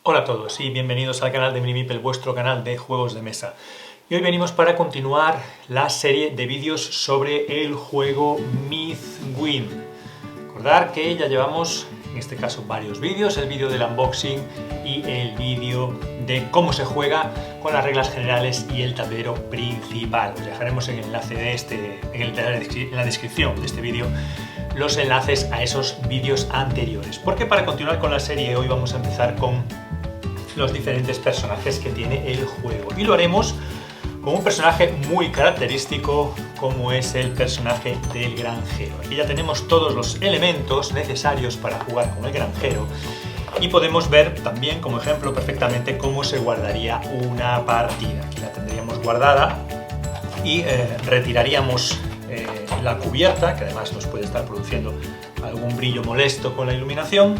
Hola a todos y bienvenidos al canal de MiniMeeple, vuestro canal de juegos de mesa. Y hoy venimos para continuar la serie de vídeos sobre el juego Mythwin. Recordad que ya llevamos, en este caso, varios vídeos, el vídeo del unboxing y el vídeo de cómo se juega con las reglas generales y el tablero principal. Os dejaremos en el enlace de en la descripción de este vídeo los enlaces a esos vídeos anteriores. Porque para continuar con la serie hoy vamos a empezar con los diferentes personajes que tiene el juego. Y lo haremos con un personaje muy característico como es el personaje del granjero. Aquí ya tenemos todos los elementos necesarios para jugar con el granjero y podemos ver también como ejemplo perfectamente cómo se guardaría una partida. Aquí la tendríamos guardada y retiraríamos la cubierta, que además nos puede estar produciendo algún brillo molesto con la iluminación,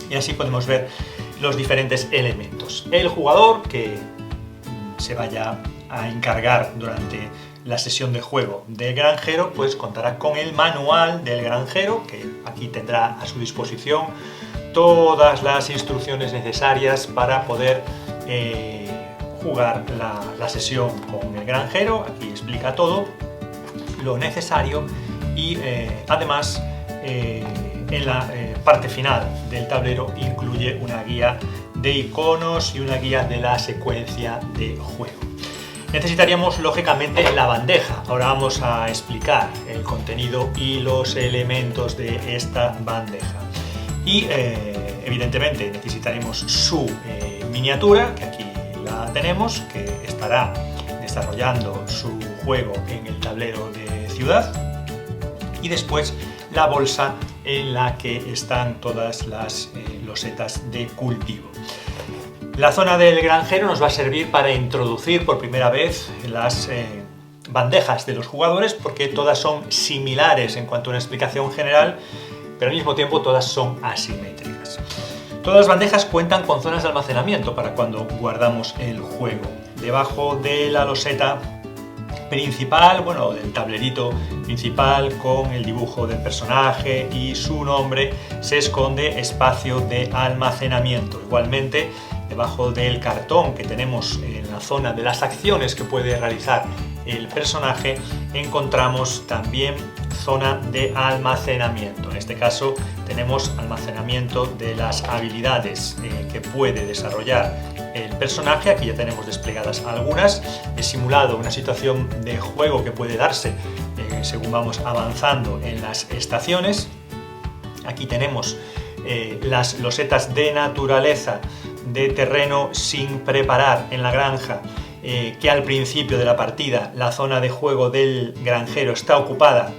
y así podemos ver los diferentes elementos. El jugador que se vaya a encargar durante la sesión de juego del granjero pues contará con el manual del granjero, que aquí tendrá a su disposición todas las instrucciones necesarias para poder jugar la sesión con el granjero. Aquí explica todo lo necesario y además en la parte final del tablero incluye una guía de iconos y una guía de la secuencia de juego. Necesitaríamos lógicamente la bandeja. Ahora vamos a explicar el contenido y los elementos de esta bandeja. Y evidentemente necesitaremos su miniatura, que aquí la tenemos, que estará desarrollando su juego en el tablero de ciudad. Y después la bolsa en la que están todas las losetas de cultivo. La zona del granjero nos va a servir para introducir por primera vez las bandejas de los jugadores, porque todas son similares en cuanto a una explicación general, pero al mismo tiempo todas son asimétricas. Todas las bandejas cuentan con zonas de almacenamiento para cuando guardamos el juego. Debajo de la loseta principal, bueno, del tablerito principal con el dibujo del personaje y su nombre, se esconde espacio de almacenamiento. Igualmente, debajo del cartón que tenemos en la zona de las acciones que puede realizar el personaje, encontramos también zona de almacenamiento. En este caso tenemos almacenamiento de las habilidades que puede desarrollar el personaje. Aquí ya tenemos desplegadas algunas. He simulado una situación de juego que puede darse según vamos avanzando en las estaciones. Aquí tenemos las losetas de naturaleza, de terreno sin preparar en la granja, que al principio de la partida la zona de juego del granjero está ocupada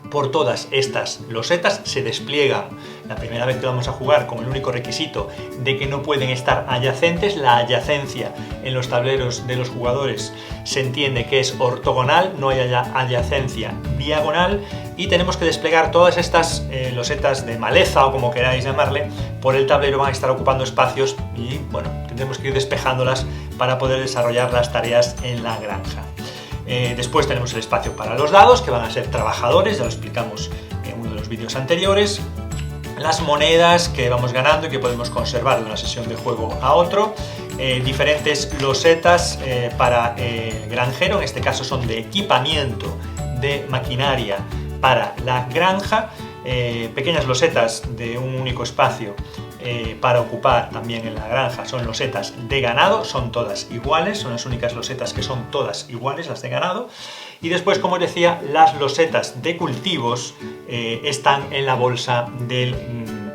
por todas estas losetas. Se despliegan la primera vez que vamos a jugar con el único requisito de que no pueden estar adyacentes. La adyacencia en los tableros de los jugadores se entiende que es ortogonal, no hay adyacencia diagonal, y tenemos que desplegar todas estas losetas de maleza o como queráis llamarle por el tablero. Van a estar ocupando espacios y bueno, tendremos que ir despejándolas para poder desarrollar las tareas en la granja. Después tenemos el espacio para los dados, que van a ser trabajadores, ya lo explicamos en uno de los vídeos anteriores. Las monedas que vamos ganando y que podemos conservar de una sesión de juego a otro. Diferentes losetas para el granjero, en este caso son de equipamiento de maquinaria para la granja. Pequeñas losetas de un único espacio para ocupar también en la granja, son losetas de ganado, son todas iguales, son las únicas losetas que son todas iguales, las de ganado. Y después, como os decía, las losetas de cultivos están en la bolsa del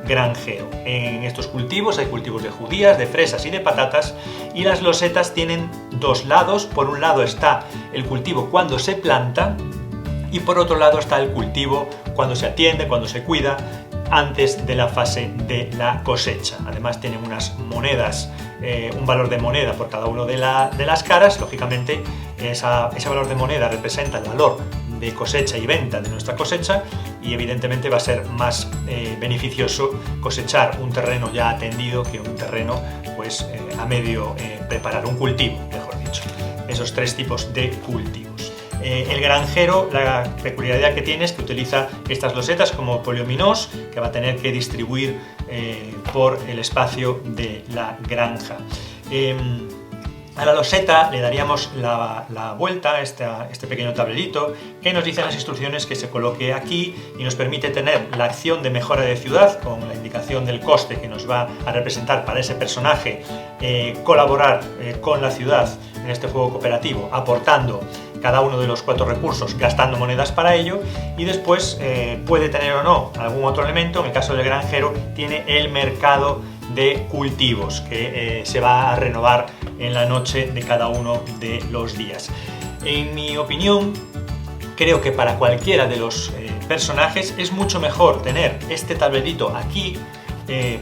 granjero. En estos cultivos hay cultivos de judías, de fresas y de patatas, y las losetas tienen dos lados. Por un lado está el cultivo cuando se planta y por otro lado está el cultivo cuando se atiende, cuando se cuida, antes de la fase de la cosecha. Además tienen unas monedas, un valor de moneda por cada uno de las caras. Lógicamente ese valor de moneda representa el valor de cosecha y venta de nuestra cosecha, y evidentemente va a ser más beneficioso cosechar un terreno ya atendido que un terreno pues a medio preparar, un cultivo, mejor dicho. Esos tres tipos de cultivos. El granjero, la peculiaridad que tiene es que utiliza estas losetas como poliominos que va a tener que distribuir por el espacio de la granja. A la loseta le daríamos la vuelta a este pequeño tablerito que nos dice en las instrucciones que se coloque aquí y nos permite tener la acción de mejora de ciudad con la indicación del coste que nos va a representar para ese personaje colaborar con la ciudad en este juego cooperativo, aportando cada uno de los 4 recursos, gastando monedas para ello, y después puede tener o no algún otro elemento. En el caso del granjero tiene el mercado de cultivos que se va a renovar en la noche de cada uno de los días. En mi opinión, creo que para cualquiera de los personajes es mucho mejor tener este tablerito aquí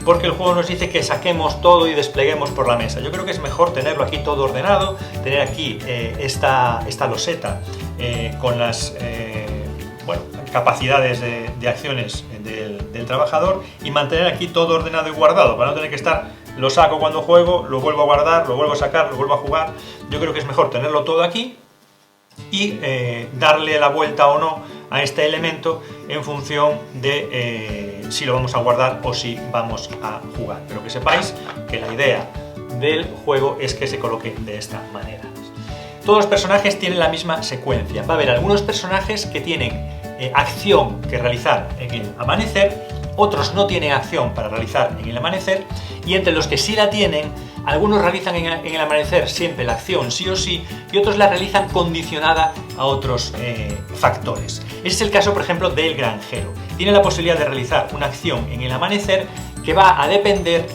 porque el juego nos dice que saquemos todo y despleguemos por la mesa. Yo creo que es mejor tenerlo aquí todo ordenado, tener aquí esta loseta con las capacidades de acciones del trabajador y mantener aquí todo ordenado y guardado para no tener que estar, lo saco cuando juego, lo vuelvo a guardar, lo vuelvo a sacar, lo vuelvo a jugar. Yo creo que es mejor tenerlo todo aquí y darle la vuelta o no a este elemento en función de si lo vamos a guardar o si vamos a jugar. Pero que sepáis que la idea del juego es que se coloque de esta manera. Todos los personajes tienen la misma secuencia. Va a haber algunos personajes que tienen acción que realizar en el amanecer, otros no tienen acción para realizar en el amanecer, y entre los que sí la tienen, algunos realizan en el amanecer siempre la acción sí o sí, y otros la realizan condicionada a otros factores. Ese es el caso, por ejemplo, del granjero. Tiene la posibilidad de realizar una acción en el amanecer que va a depender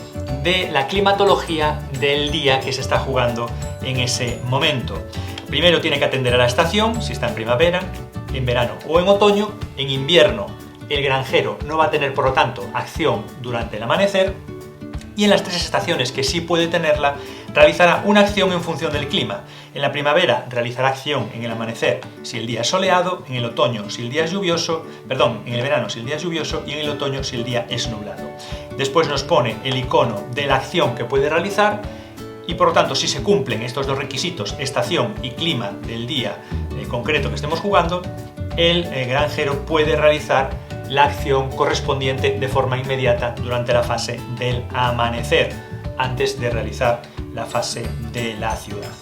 de la climatología del día que se está jugando en ese momento. Primero tiene que atender a la estación, si está en primavera, en verano o en otoño. En invierno el granjero no va a tener, por lo tanto, acción durante el amanecer, y en las 3 estaciones que sí puede tenerla, realizará una acción en función del clima. En la primavera realizará acción en el amanecer si el día es soleado, en el otoño si el día es lluvioso, en el verano si el día es lluvioso y en el otoño si el día es nublado. Después nos pone el icono de la acción que puede realizar y, por lo tanto, si se cumplen estos 2 requisitos, estación y clima del día concreto que estemos jugando, el granjero puede realizar la acción correspondiente de forma inmediata durante la fase del amanecer, antes de realizar la fase de la ciudad.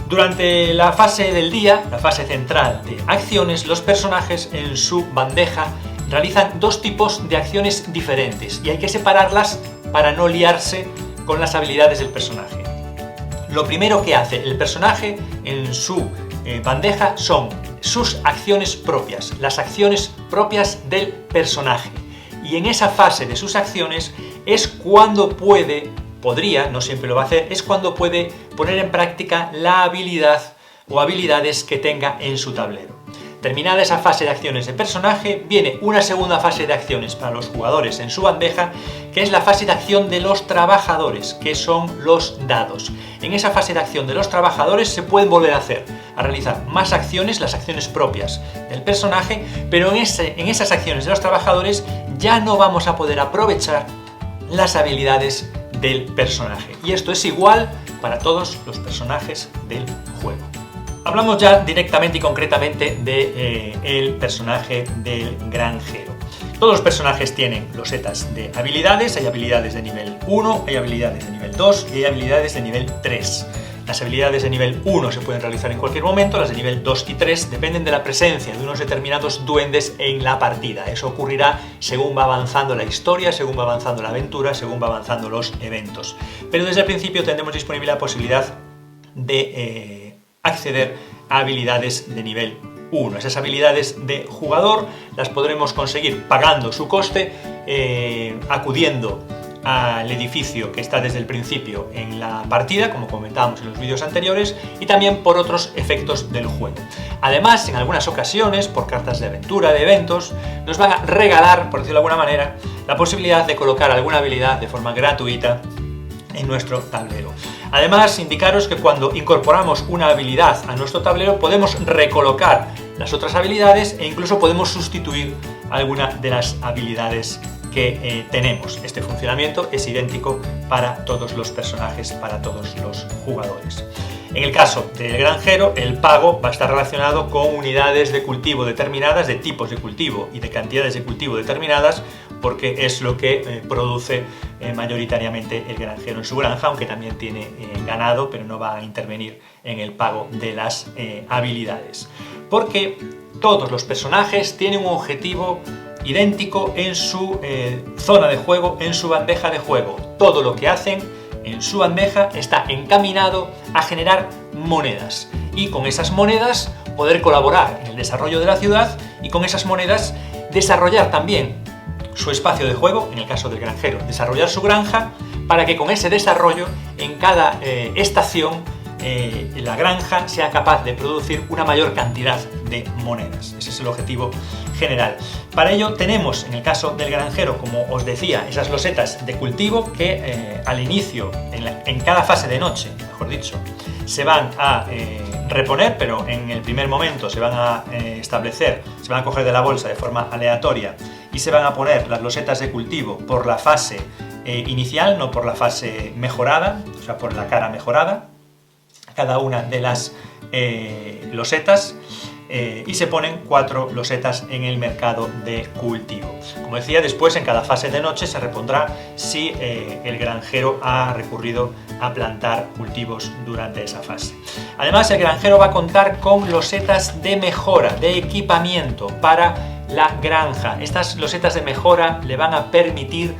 Durante la fase del día, la fase central de acciones, los personajes en su bandeja realizan 2 tipos de acciones diferentes y hay que separarlas para no liarse con las habilidades del personaje. Lo primero que hace el personaje en su bandeja son sus acciones propias, las acciones propias del personaje. Y en esa fase de sus acciones es cuando podría, no siempre lo va a hacer, es cuando puede poner en práctica la habilidad o habilidades que tenga en su tablero. Terminada esa fase de acciones de personaje, viene una segunda fase de acciones para los jugadores en su bandeja, que es la fase de acción de los trabajadores, que son los dados. En esa fase de acción de los trabajadores se pueden volver a realizar más acciones, las acciones propias del personaje, pero en esas acciones de los trabajadores ya no vamos a poder aprovechar las habilidades del personaje. Y esto es igual para todos los personajes del juego. Hablamos ya directamente y concretamente del personaje del granjero. Todos los personajes tienen losetas de habilidades, hay habilidades de nivel 1, hay habilidades de nivel 2 y hay habilidades de nivel 3. Las habilidades de nivel 1 se pueden realizar en cualquier momento, las de nivel 2 y 3 dependen de la presencia de unos determinados duendes en la partida. Eso ocurrirá según va avanzando la historia, según va avanzando la aventura, según va avanzando los eventos. Pero desde el principio tendremos disponible la posibilidad de acceder a habilidades de nivel 1. Esas habilidades de jugador las podremos conseguir pagando su coste, acudiendo al edificio que está desde el principio en la partida, como comentábamos en los vídeos anteriores, y también por otros efectos del juego. Además, en algunas ocasiones, por cartas de aventura, de eventos, nos van a regalar, por decirlo de alguna manera, la posibilidad de colocar alguna habilidad de forma gratuita en nuestro tablero. Además, indicaros que cuando incorporamos una habilidad a nuestro tablero podemos recolocar las otras habilidades e incluso podemos sustituir alguna de las habilidades que tenemos. Este funcionamiento es idéntico para todos los personajes, para todos los jugadores. En el caso del granjero, el pago va a estar relacionado con unidades de cultivo determinadas, de tipos de cultivo y de cantidades de cultivo determinadas, porque es lo que produce mayoritariamente el granjero en su granja, aunque también tiene ganado, pero no va a intervenir en el pago de las habilidades. Porque todos los personajes tienen un objetivo idéntico en su zona de juego, en su bandeja de juego. Todo lo que hacen en su bandeja está encaminado a generar monedas y con esas monedas poder colaborar en el desarrollo de la ciudad y con esas monedas desarrollar también su espacio de juego, en el caso del granjero, desarrollar su granja para que con ese desarrollo en cada estación la granja sea capaz de producir una mayor cantidad de monedas. Ese es el objetivo general. Para ello tenemos, en el caso del granjero, como os decía, esas losetas de cultivo que al inicio, en cada fase de noche, mejor dicho, se van a reponer, pero en el primer momento se van a establecer, se van a coger de la bolsa de forma aleatoria y se van a poner las losetas de cultivo por la fase inicial, no por la fase mejorada, o sea, por la cara mejorada, cada una de las losetas, y se ponen 4 losetas en el mercado de cultivo. Como decía, después en cada fase de noche se repondrá si el granjero ha recurrido a plantar cultivos durante esa fase. Además, el granjero va a contar con losetas de mejora, de equipamiento para la granja. Estas losetas de mejora le van a permitir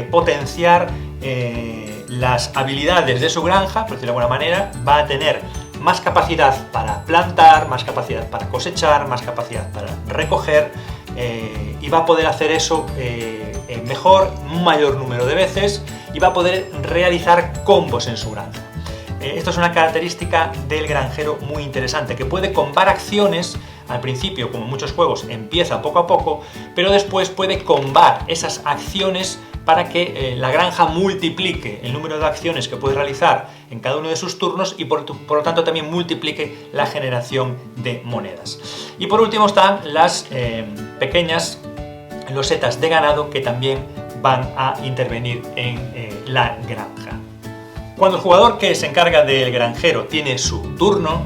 potenciar las habilidades de su granja, por decirlo de alguna manera. Va a tener más capacidad para plantar, más capacidad para cosechar, más capacidad para recoger, y va a poder hacer eso mejor, un mayor número de veces, y va a poder realizar combos en su granja. Esto es una característica del granjero muy interesante, que puede combar acciones. Al principio, como en muchos juegos, empieza poco a poco, pero después puede combar esas acciones para que la granja multiplique el número de acciones que puede realizar en cada uno de sus turnos y por lo tanto también multiplique la generación de monedas. Y por último están las pequeñas losetas de ganado que también van a intervenir en la granja. Cuando el jugador que se encarga del granjero tiene su turno,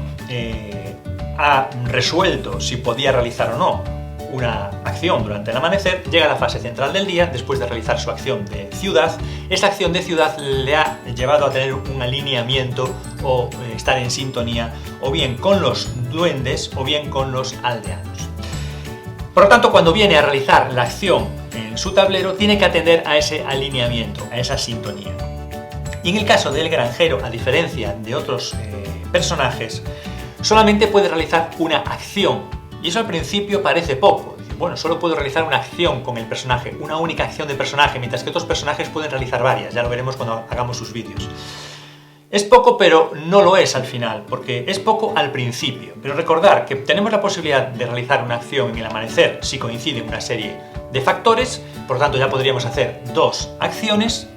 ha resuelto si podía realizar o no una acción durante el amanecer, llega a la fase central del día después de realizar su acción de ciudad. Esa acción de ciudad le ha llevado a tener un alineamiento o estar en sintonía o bien con los duendes o bien con los aldeanos. Por lo tanto, cuando viene a realizar la acción en su tablero, tiene que atender a ese alineamiento, a esa sintonía. Y en el caso del granjero, a diferencia de otros personajes, solamente puede realizar una acción. Y eso al principio parece poco. Bueno, solo puedo realizar una acción con el personaje, una única acción de personaje, mientras que otros personajes pueden realizar varias. Ya lo veremos cuando hagamos sus vídeos. Es poco, pero no lo es al final, porque es poco al principio. Pero recordar que tenemos la posibilidad de realizar una acción en el amanecer si coincide una serie de factores, por lo tanto ya podríamos hacer 2 acciones.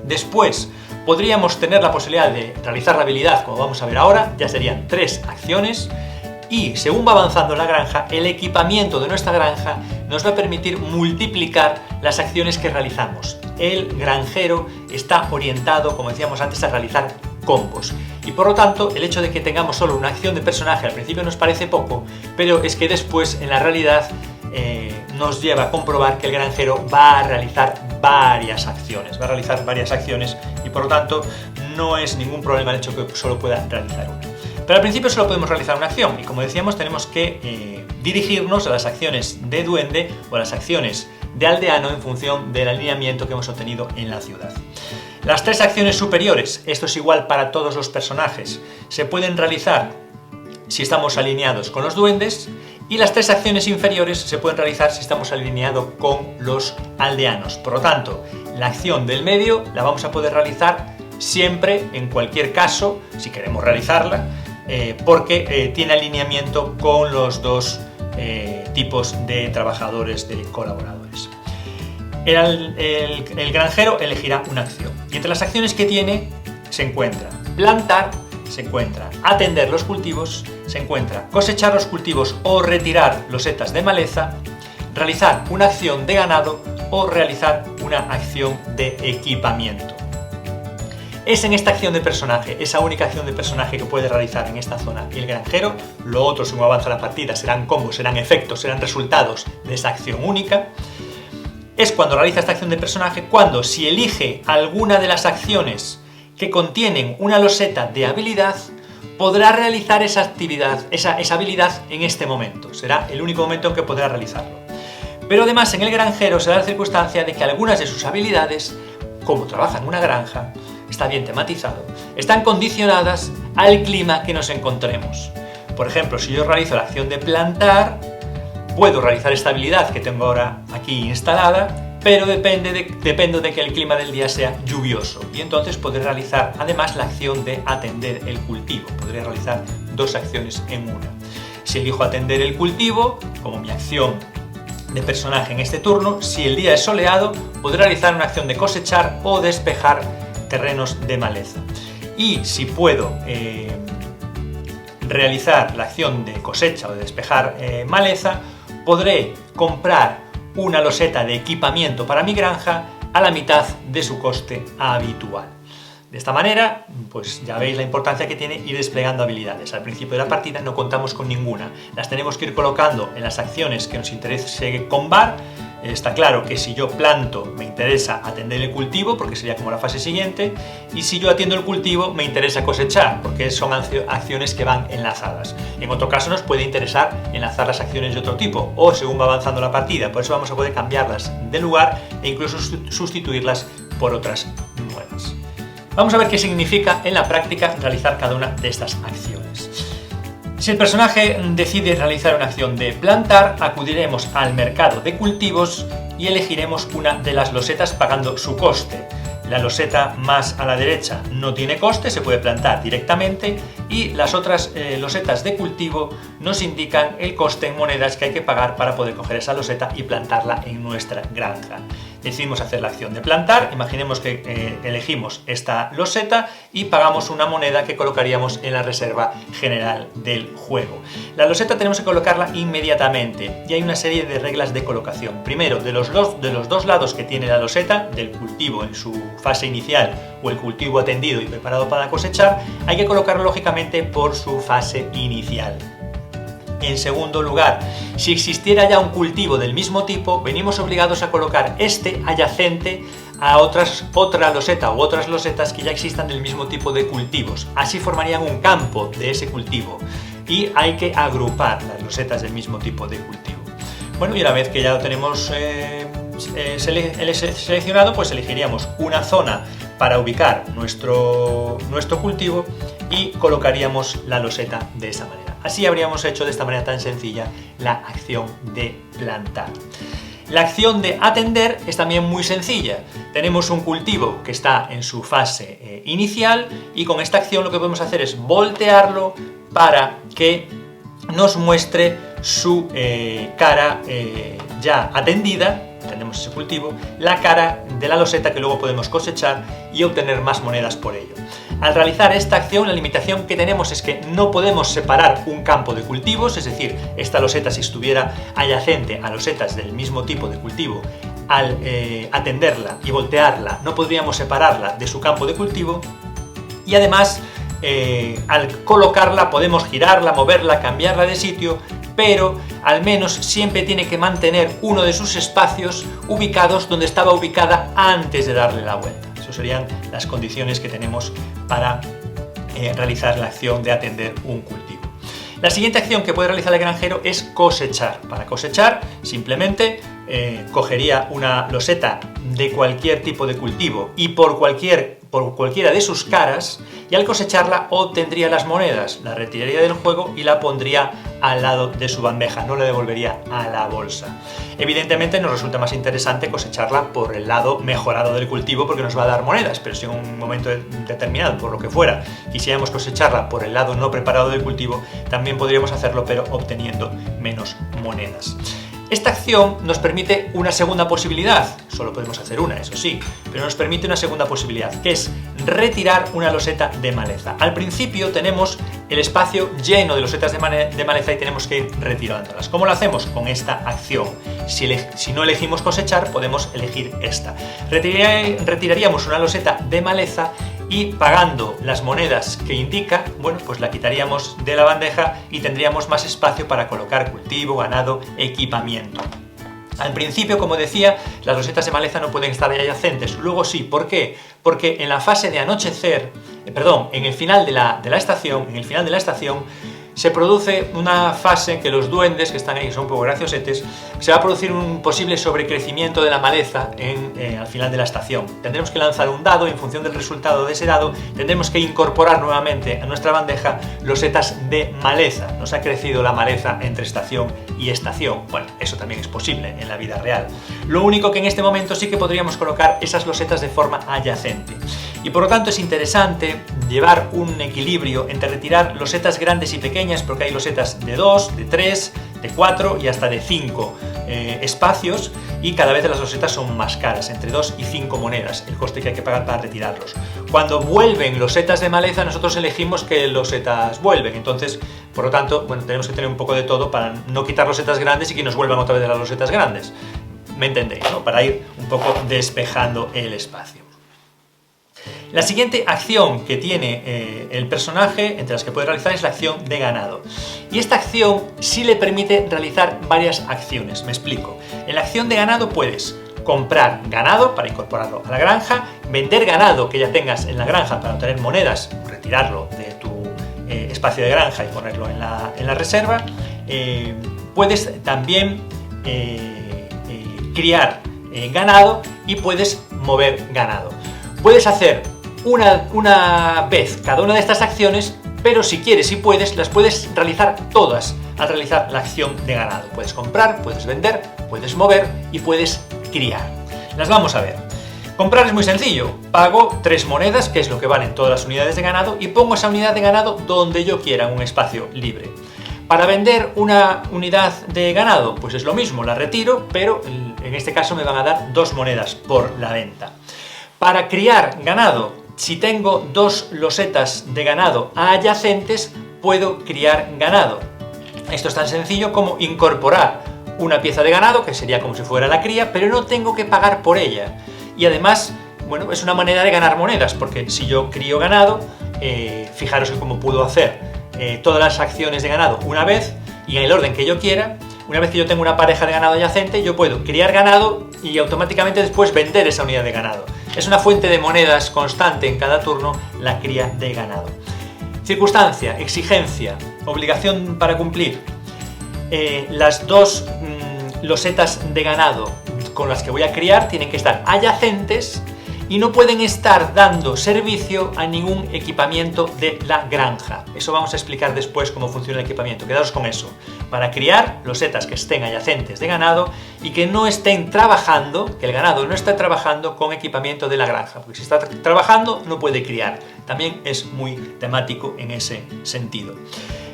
Después podríamos tener la posibilidad de realizar la habilidad, como vamos a ver ahora, ya serían 3 acciones. Y según va avanzando la granja, el equipamiento de nuestra granja nos va a permitir multiplicar las acciones que realizamos. El granjero está orientado, como decíamos antes, a realizar combos. Y por lo tanto, el hecho de que tengamos solo una acción de personaje al principio nos parece poco, pero es que después, en la realidad, nos lleva a comprobar que el granjero va a realizar varias acciones. Y por lo tanto, no es ningún problema el hecho de que solo pueda realizar una. Pero al principio solo podemos realizar una acción y, como decíamos, tenemos que dirigirnos a las acciones de duende o a las acciones de aldeano en función del alineamiento que hemos obtenido en la ciudad. Las 3 acciones superiores, esto es igual para todos los personajes, se pueden realizar si estamos alineados con los duendes, y las 3 acciones inferiores se pueden realizar si estamos alineados con los aldeanos. Por lo tanto, la acción del medio la vamos a poder realizar siempre, en cualquier caso, si queremos realizarla, porque tiene alineamiento con los 2 tipos de trabajadores, de colaboradores. El granjero elegirá una acción y entre las acciones que tiene se encuentra plantar, se encuentra atender los cultivos, se encuentra cosechar los cultivos o retirar losetas de maleza, realizar una acción de ganado o realizar una acción de equipamiento. Es en esta acción de personaje, esa única acción de personaje que puede realizar en esta zona el granjero. Lo otro, según avanza la partida, serán combos, serán efectos, serán resultados de esa acción única. Es cuando realiza esta acción de personaje, cuando si elige alguna de las acciones que contienen una loseta de habilidad, podrá realizar esa actividad, esa habilidad en este momento. Será el único momento en que podrá realizarlo. Pero además en el granjero se da la circunstancia de que algunas de sus habilidades, como trabaja en una granja, está bien tematizado, están condicionadas al clima que nos encontremos. Por ejemplo, si yo realizo la acción de plantar, puedo realizar esta habilidad que tengo ahora aquí instalada, pero dependo de que el clima del día sea lluvioso, y entonces podré realizar además la acción de atender el cultivo. Podré realizar dos acciones en una. Si elijo atender el cultivo como mi acción de personaje en este turno, si el día es soleado, podré realizar una acción de cosechar o despejar terrenos de maleza. Y si puedo realizar la acción de cosecha o de despejar maleza, podré comprar una loseta de equipamiento para mi granja a la mitad de su coste habitual. De esta manera, pues ya veis la importancia que tiene ir desplegando habilidades. Al principio de la partida no contamos con ninguna. Las tenemos que ir colocando en las acciones que nos interese combar. Está claro que si yo planto me interesa atender el cultivo, porque sería como la fase siguiente, y si yo atiendo el cultivo me interesa cosechar, porque son acciones que van enlazadas. En otro caso nos puede interesar enlazar las acciones de otro tipo, o según va avanzando la partida, por eso vamos a poder cambiarlas de lugar e incluso sustituirlas por otras nuevas. Vamos a ver qué significa en la práctica realizar cada una de estas acciones. Si el personaje decide realizar una acción de plantar, acudiremos al mercado de cultivos y elegiremos una de las losetas pagando su coste. La loseta más a la derecha no tiene coste, se puede plantar directamente, y las otras losetas de cultivo nos indican el coste en monedas que hay que pagar para poder coger esa loseta y plantarla en nuestra granja. Decidimos hacer la acción de plantar, imaginemos que elegimos esta loseta y pagamos una moneda que colocaríamos en la reserva general del juego. La loseta tenemos que colocarla inmediatamente y hay una serie de reglas de colocación. Primero, de los dos lados que tiene la loseta, del cultivo en su fase inicial o el cultivo atendido y preparado para cosechar, hay que colocarlo lógicamente por su fase inicial. En segundo lugar, si existiera ya un cultivo del mismo tipo, venimos obligados a colocar este adyacente a otra loseta u otras losetas que ya existan del mismo tipo de cultivos. Así formarían un campo de ese cultivo y hay que agrupar las losetas del mismo tipo de cultivo. Bueno, y una vez que ya lo tenemos seleccionado, pues elegiríamos una zona para ubicar nuestro cultivo y colocaríamos la loseta de esa manera. Así habríamos hecho de esta manera tan sencilla la acción de plantar. La acción de atender es también muy sencilla. Tenemos un cultivo que está en su fase inicial y con esta acción lo que podemos hacer es voltearlo para que nos muestre su cara ya atendida. Tenemos ese cultivo, la cara de la loseta que luego podemos cosechar y obtener más monedas por ello. Al realizar esta acción, la limitación que tenemos es que no podemos separar un campo de cultivos, es decir, esta loseta, si estuviera adyacente a losetas del mismo tipo de cultivo, al atenderla y voltearla no podríamos separarla de su campo de cultivo, y además al colocarla podemos girarla, moverla, cambiarla de sitio, pero al menos siempre tiene que mantener uno de sus espacios ubicados donde estaba ubicada antes de darle la vuelta. Esas serían las condiciones que tenemos para realizar la acción de atender un cultivo. La siguiente acción que puede realizar el granjero es cosechar. Para cosechar, simplemente cogería una loseta de cualquier tipo de cultivo y por cualquiera de sus caras, y al cosecharla obtendría las monedas, la retiraría del juego y la pondría al lado de su bandeja, no la devolvería a la bolsa. Evidentemente nos resulta más interesante cosecharla por el lado mejorado del cultivo porque nos va a dar monedas, pero si en un momento determinado, por lo que fuera, quisiéramos cosecharla por el lado no preparado del cultivo, también podríamos hacerlo, pero obteniendo menos monedas. Esta acción nos permite una segunda posibilidad, solo podemos hacer una, eso sí, pero nos permite una segunda posibilidad, que es retirar una loseta de maleza. Al principio tenemos el espacio lleno de losetas de maleza y tenemos que ir retirándolas. ¿Cómo lo hacemos? Con esta acción. Si no elegimos cosechar, podemos elegir esta. Retiraríamos una loseta de maleza y pagando las monedas que indica, bueno, pues la quitaríamos de la bandeja y tendríamos más espacio para colocar cultivo, ganado, equipamiento. Al principio, como decía, las losetas de maleza no pueden estar adyacentes. Luego sí, ¿por qué? Porque en la fase de anochecer, en el final de la estación, se produce una fase en que los duendes, que están ahí, son un poco graciosetes, se va a producir un posible sobrecrecimiento de la maleza al final de la estación. Tendremos que lanzar un dado y en función del resultado de ese dado tendremos que incorporar nuevamente a nuestra bandeja losetas de maleza. Nos ha crecido la maleza entre estación y estación. Bueno, eso también es posible en la vida real. Lo único que en este momento sí que podríamos colocar esas losetas de forma adyacente. Y por lo tanto es interesante llevar un equilibrio entre retirar losetas grandes y pequeñas, porque hay losetas de 2, de 3, de 4 y hasta de 5 espacios, y cada vez las losetas son más caras, entre 2 y 5 monedas, el coste que hay que pagar para retirarlos. Cuando vuelven losetas de maleza, nosotros elegimos qué losetas vuelven, entonces, por lo tanto, bueno, tenemos que tener un poco de todo para no quitar losetas grandes y que nos vuelvan otra vez de las losetas grandes. ¿Me entendéis, no? Para ir un poco despejando el espacio. La siguiente acción que tiene el personaje, entre las que puede realizar, es la acción de ganado. Y esta acción sí le permite realizar varias acciones, me explico. En la acción de ganado puedes comprar ganado para incorporarlo a la granja, vender ganado que ya tengas en la granja para obtener monedas, retirarlo de tu espacio de granja y ponerlo en la reserva. Puedes también criar ganado y puedes mover ganado. Puedes hacer una vez cada una de estas acciones, pero si quieres y puedes, las puedes realizar todas al realizar la acción de ganado. Puedes comprar, puedes vender, puedes mover y puedes criar. Las vamos a ver. Comprar es muy sencillo. Pago 3 monedas, que es lo que valen todas las unidades de ganado, y pongo esa unidad de ganado donde yo quiera, en un espacio libre. Para vender una unidad de ganado, pues es lo mismo, la retiro, pero en este caso me van a dar 2 monedas por la venta. Para criar ganado, si tengo 2 losetas de ganado adyacentes, puedo criar ganado. Esto es tan sencillo como incorporar una pieza de ganado, que sería como si fuera la cría, pero no tengo que pagar por ella. Y además, bueno, es una manera de ganar monedas, porque si yo crío ganado, fijaros cómo puedo hacer todas las acciones de ganado una vez y en el orden que yo quiera. Una vez que yo tengo una pareja de ganado adyacente, yo puedo criar ganado y automáticamente después vender esa unidad de ganado. Es una fuente de monedas constante en cada turno la cría de ganado. Circunstancia, exigencia, obligación para cumplir. Las 2 losetas de ganado con las que voy a criar tienen que estar adyacentes y no pueden estar dando servicio a ningún equipamiento de la granja. Eso vamos a explicar después cómo funciona el equipamiento, quedaros con eso. Para criar losetas que estén adyacentes de ganado y que no estén trabajando, que el ganado no esté trabajando con equipamiento de la granja, porque si está trabajando no puede criar. También es muy temático en ese sentido.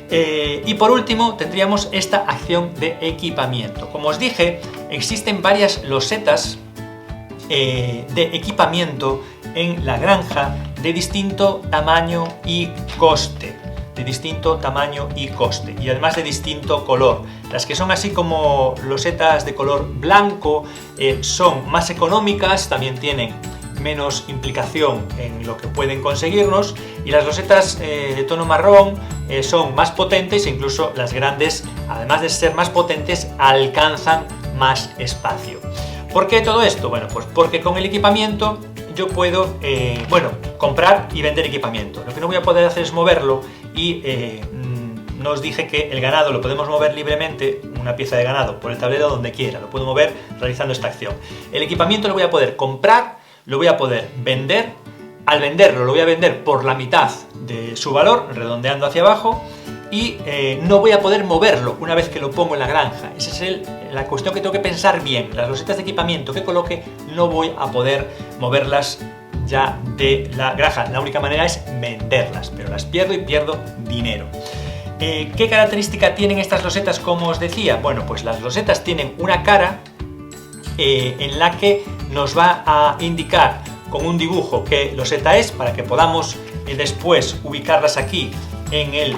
Y por último tendríamos esta acción de equipamiento. Como os dije, existen varias losetas de equipamiento en la granja de distinto tamaño y coste. Y además de distinto color. Las que son así como losetas de color blanco son más económicas, también tienen menos implicación en lo que pueden conseguirnos, y las losetas de tono marrón son más potentes e incluso las grandes, además de ser más potentes, alcanzan más espacio. ¿Por qué todo esto? Bueno, pues porque con el equipamiento yo puedo comprar y vender equipamiento. Lo que no voy a poder hacer es moverlo y no os dije que el ganado lo podemos mover libremente, una pieza de ganado, por el tablero donde quiera. Lo puedo mover realizando esta acción. El equipamiento lo voy a poder comprar, lo voy a poder vender. Al venderlo lo voy a vender por la mitad de su valor, redondeando hacia abajo, y no voy a poder moverlo una vez que lo pongo en la granja. Esa es la cuestión que tengo que pensar bien. Las losetas de equipamiento que coloque no voy a poder moverlas ya de la granja. La única manera es venderlas, pero las pierdo y pierdo dinero. ¿Qué característica tienen estas losetas, como os decía? Bueno, pues las losetas tienen una cara en la que nos va a indicar con un dibujo qué loseta es, para que podamos después ubicarlas aquí en el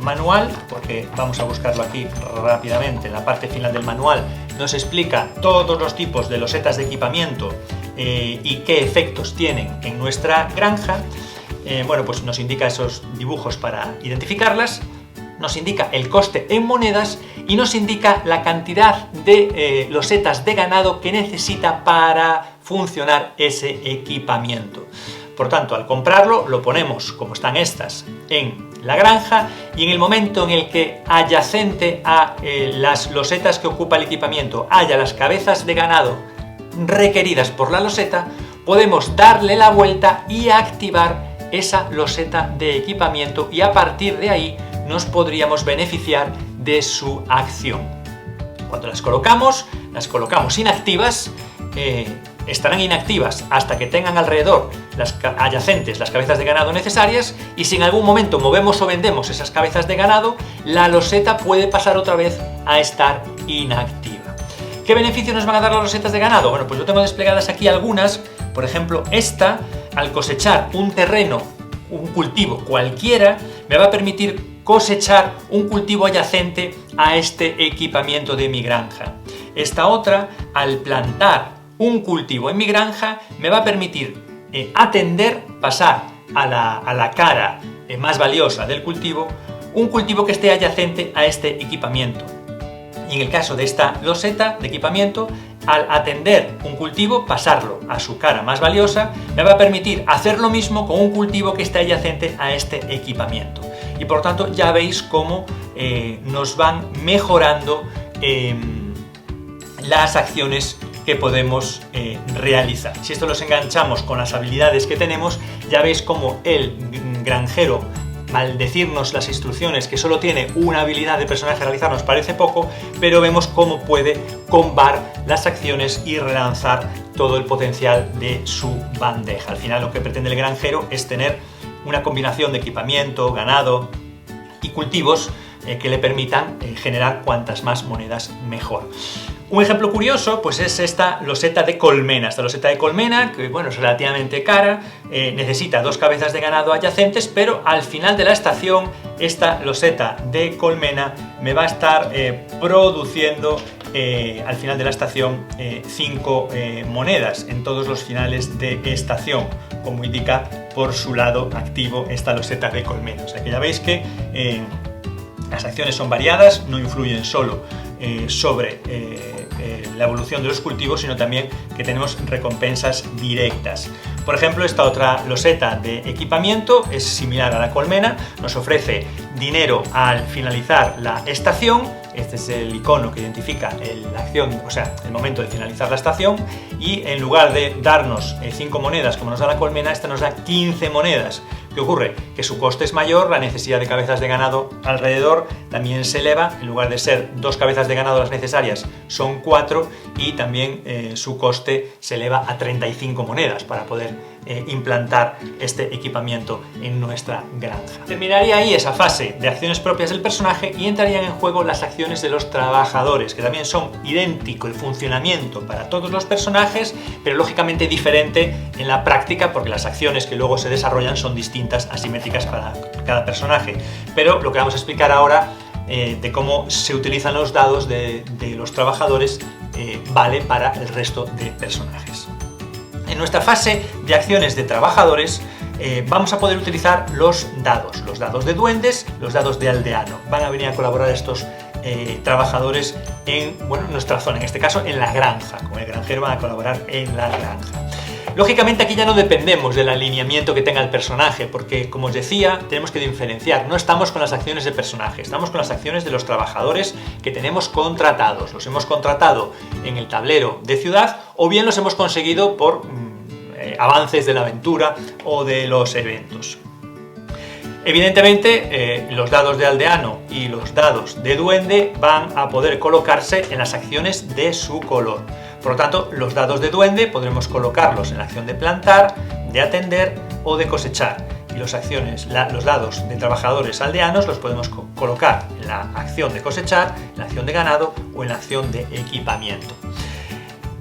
manual, porque vamos a buscarlo aquí rápidamente. En la parte final del manual nos explica todos los tipos de losetas de equipamiento y qué efectos tienen en nuestra granja. Bueno, pues nos indica esos dibujos para identificarlas, nos indica el coste en monedas y nos indica la cantidad de losetas de ganado que necesita para funcionar ese equipamiento. Por tanto, al comprarlo, lo ponemos, como están estas, en la granja, y en el momento en el que adyacente a las losetas que ocupa el equipamiento haya las cabezas de ganado requeridas por la loseta, podemos darle la vuelta y activar esa loseta de equipamiento, y a partir de ahí nos podríamos beneficiar de su acción. Cuando las colocamos inactivas, estarán inactivas hasta que tengan alrededor las adyacentes, las cabezas de ganado necesarias, y si en algún momento movemos o vendemos esas cabezas de ganado, la loseta puede pasar otra vez a estar inactiva. ¿Qué beneficios nos van a dar las losetas de ganado? Bueno, pues yo tengo desplegadas aquí algunas. Por ejemplo, esta, al cosechar un terreno, un cultivo cualquiera, me va a permitir cosechar un cultivo adyacente a este equipamiento de mi granja. Esta otra, al plantar un cultivo en mi granja, me va a permitir pasar a la cara más valiosa del cultivo, un cultivo que esté adyacente a este equipamiento. Y en el caso de esta loseta de equipamiento, al atender un cultivo, pasarlo a su cara más valiosa, me va a permitir hacer lo mismo con un cultivo que está adyacente a este equipamiento. Y por tanto ya veis cómo nos van mejorando las acciones que podemos realizar. Si esto los enganchamos con las habilidades que tenemos, ya veis cómo el granjero, al decirnos las instrucciones que solo tiene una habilidad de personaje a realizar, nos parece poco, pero vemos cómo puede combar las acciones y relanzar todo el potencial de su bandeja. Al final lo que pretende el granjero es tener una combinación de equipamiento, ganado y cultivos que le permitan generar cuantas más monedas mejor. Un ejemplo curioso pues es esta loseta de colmena. Esta loseta de colmena, que bueno, es relativamente cara, necesita dos cabezas de ganado adyacentes, pero al final de la estación esta loseta de colmena me va a estar produciendo al final de la estación 5 monedas en todos los finales de estación, como indica por su lado activo esta loseta de colmena. O sea que ya veis que las acciones son variadas, no influyen solo sobre la evolución de los cultivos, sino también que tenemos recompensas directas. Por ejemplo, esta otra loseta de equipamiento es similar a la colmena, nos ofrece dinero al finalizar la estación. Este es el icono que identifica la acción, o sea, el momento de finalizar la estación, y en lugar de darnos 5 monedas como nos da la colmena, esta nos da 15 monedas. ¿Qué ocurre? Que su coste es mayor, la necesidad de cabezas de ganado alrededor también se eleva, en lugar de ser 2 cabezas de ganado las necesarias, son 4, y también su coste se eleva a 35 monedas para poder implantar este equipamiento en nuestra granja. Terminaría ahí esa fase de acciones propias del personaje y entrarían en juego las acciones de los trabajadores, que también son idéntico el funcionamiento para todos los personajes, pero lógicamente diferente en la práctica, porque las acciones que luego se desarrollan son distintas, asimétricas para cada personaje. Pero lo que vamos a explicar ahora de cómo se utilizan los dados de los trabajadores vale para el resto de personajes. En nuestra fase de acciones de trabajadores vamos a poder utilizar los dados de duendes, los dados de aldeano. Van a venir a colaborar estos trabajadores en nuestra zona, en este caso en la granja. Con el granjero van a colaborar en la granja. Lógicamente aquí ya no dependemos del alineamiento que tenga el personaje, porque como os decía, tenemos que diferenciar. No estamos con las acciones de personaje, estamos con las acciones de los trabajadores que tenemos contratados. Los hemos contratado en el tablero de ciudad, o bien los hemos conseguido por avances de la aventura o de los eventos. Evidentemente, los dados de aldeano y los dados de duende van a poder colocarse en las acciones de su color. Por lo tanto, los dados de duende podremos colocarlos en la acción de plantar, de atender o de cosechar. Y los dados de trabajadores aldeanos los podemos colocar en la acción de cosechar, en la acción de ganado o en la acción de equipamiento.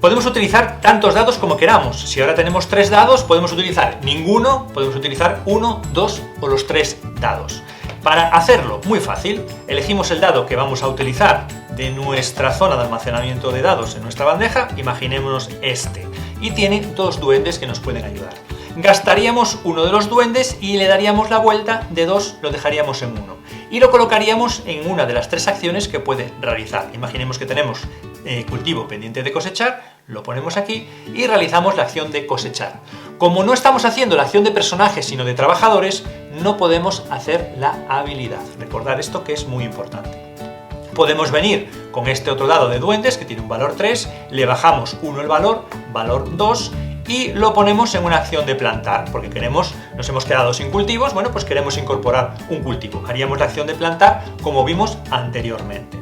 Podemos utilizar tantos dados como queramos. Si ahora tenemos 3 dados, podemos utilizar ninguno, podemos utilizar 1, 2 o los 3 dados. Para hacerlo, muy fácil, elegimos el dado que vamos a utilizar de nuestra zona de almacenamiento de dados en nuestra bandeja, imaginémonos este, y tiene 2 duendes que nos pueden ayudar. Gastaríamos uno de los duendes y le daríamos la vuelta, de 2 lo dejaríamos en 1 y lo colocaríamos en una de las 3 acciones que puede realizar. Imaginemos que tenemos cultivo pendiente de cosechar, lo ponemos aquí y realizamos la acción de cosechar. Como no estamos haciendo la acción de personajes sino de trabajadores, no podemos hacer la habilidad. Recordad esto, que es muy importante. Podemos venir con este otro dado de duendes que tiene un valor 3, le bajamos 1 el valor 2, y lo ponemos en una acción de plantar, porque nos hemos quedado sin cultivos, bueno, pues queremos incorporar un cultivo. Haríamos la acción de plantar como vimos anteriormente.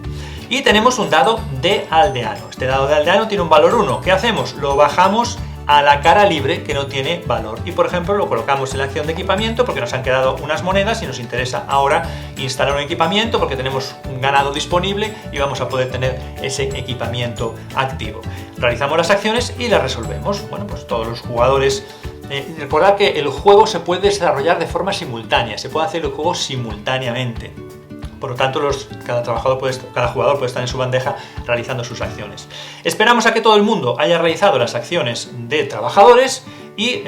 Y tenemos un dado de aldeano. Este dado de aldeano tiene un valor 1. ¿Qué hacemos? Lo bajamos a la cara libre, que no tiene valor, y por ejemplo lo colocamos en la acción de equipamiento porque nos han quedado unas monedas y nos interesa ahora instalar un equipamiento porque tenemos un ganado disponible y vamos a poder tener ese equipamiento activo. Realizamos las acciones y las resolvemos. Bueno, pues todos los jugadores, recordad que el juego se puede desarrollar de forma simultánea, se puede hacer el juego simultáneamente. Por lo tanto, cada jugador puede estar en su bandeja realizando sus acciones. Esperamos a que todo el mundo haya realizado las acciones de trabajadores y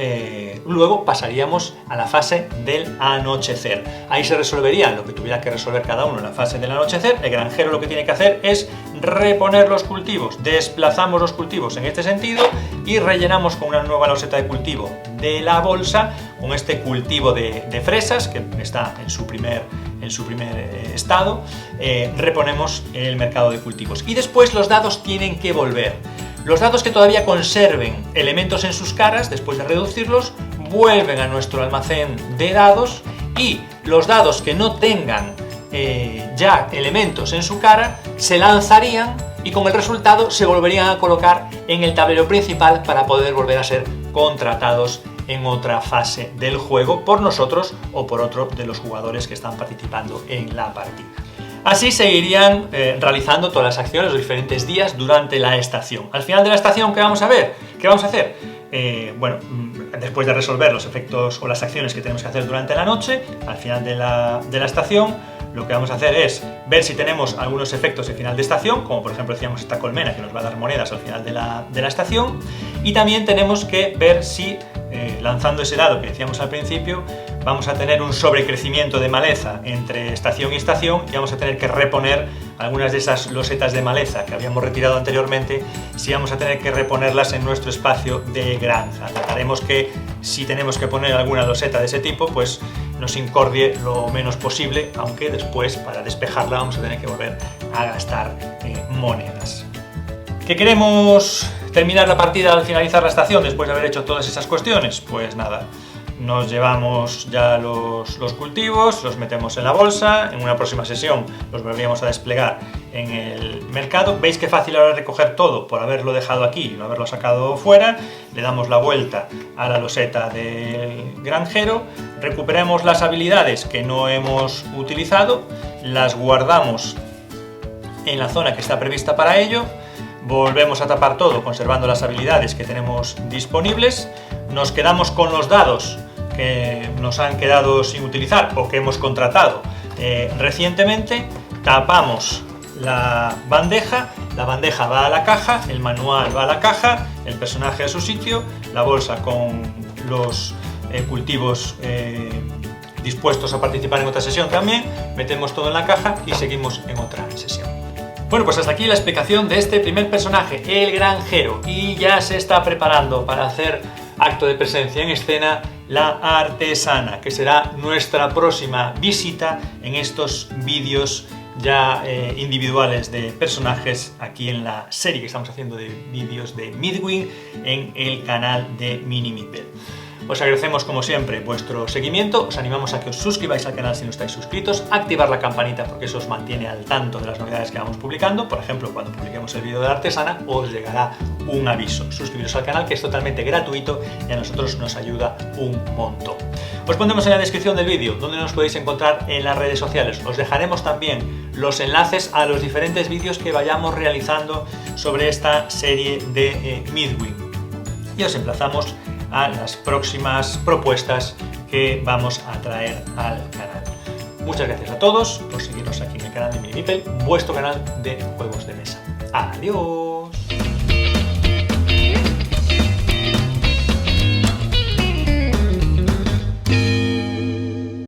luego pasaríamos a la fase del anochecer. Ahí se resolvería lo que tuviera que resolver cada uno en la fase del anochecer. El granjero lo que tiene que hacer es reponer los cultivos. Desplazamos los cultivos en este sentido y rellenamos con una nueva loseta de cultivo de la bolsa con este cultivo de fresas que está en su primer estado. Reponemos el mercado de cultivos y después los dados tienen que volver. Los dados que todavía conserven elementos en sus caras, después de reducirlos, vuelven a nuestro almacén de dados, y los dados que no tengan ya elementos en su cara se lanzarían y con el resultado se volverían a colocar en el tablero principal para poder volver a ser contratados en otra fase del juego por nosotros o por otro de los jugadores que están participando en la partida. Así seguirían realizando todas las acciones los diferentes días durante la estación. Al final de la estación, ¿qué vamos a ver? ¿Qué vamos a hacer? Bueno, después de resolver los efectos o las acciones que tenemos que hacer durante la noche, al final de la estación, lo que vamos a hacer es ver si tenemos algunos efectos de final de estación, como por ejemplo decíamos esta colmena que nos va a dar monedas al final de la estación, y también tenemos que ver si lanzando ese dado que decíamos al principio, vamos a tener un sobrecrecimiento de maleza entre estación y estación y vamos a tener que reponer algunas de esas losetas de maleza que habíamos retirado anteriormente, si vamos a tener que reponerlas en nuestro espacio de granja. Trataremos que si tenemos que poner alguna loseta de ese tipo, pues nos incordie lo menos posible, aunque después para despejarla vamos a tener que volver a gastar monedas. ¿Qué queremos terminar la partida al finalizar la estación después de haber hecho todas esas cuestiones? Pues nada, nos llevamos ya los cultivos, los metemos en la bolsa, en una próxima sesión los volveríamos a desplegar en el mercado. ¿Veis qué fácil ahora recoger todo por haberlo dejado aquí y no haberlo sacado fuera? Le damos la vuelta a la loseta del granjero, recuperamos las habilidades que no hemos utilizado, las guardamos en la zona que está prevista para ello, volvemos a tapar todo conservando las habilidades que tenemos disponibles, nos quedamos con los dados que nos han quedado sin utilizar o que hemos contratado recientemente, tapamos la bandeja va a la caja, el manual va a la caja, el personaje a su sitio, la bolsa con los cultivos dispuestos a participar en otra sesión también, metemos todo en la caja y seguimos en otra sesión. Bueno, pues hasta aquí la explicación de este primer personaje, el granjero, y ya se está preparando para hacer acto de presencia en escena la artesana, que será nuestra próxima visita en estos vídeos ya individuales de personajes aquí en la serie que estamos haciendo de vídeos de Midwing en el canal de Mini Meeple. Os agradecemos como siempre vuestro seguimiento, os animamos a que os suscribáis al canal si no estáis suscritos, activar la campanita porque eso os mantiene al tanto de las novedades que vamos publicando. Por ejemplo, cuando publiquemos el vídeo de la artesana os llegará un aviso. Suscribiros al canal, que es totalmente gratuito y a nosotros nos ayuda un montón. Os pondremos en la descripción del vídeo donde nos podéis encontrar en las redes sociales. Os dejaremos también los enlaces a los diferentes vídeos que vayamos realizando sobre esta serie de Mythwing. Y os emplazamos a las próximas propuestas que vamos a traer al canal. Muchas gracias a todos por seguirnos aquí en el canal de Mini Meeple, vuestro canal de juegos de mesa. ¡Adiós!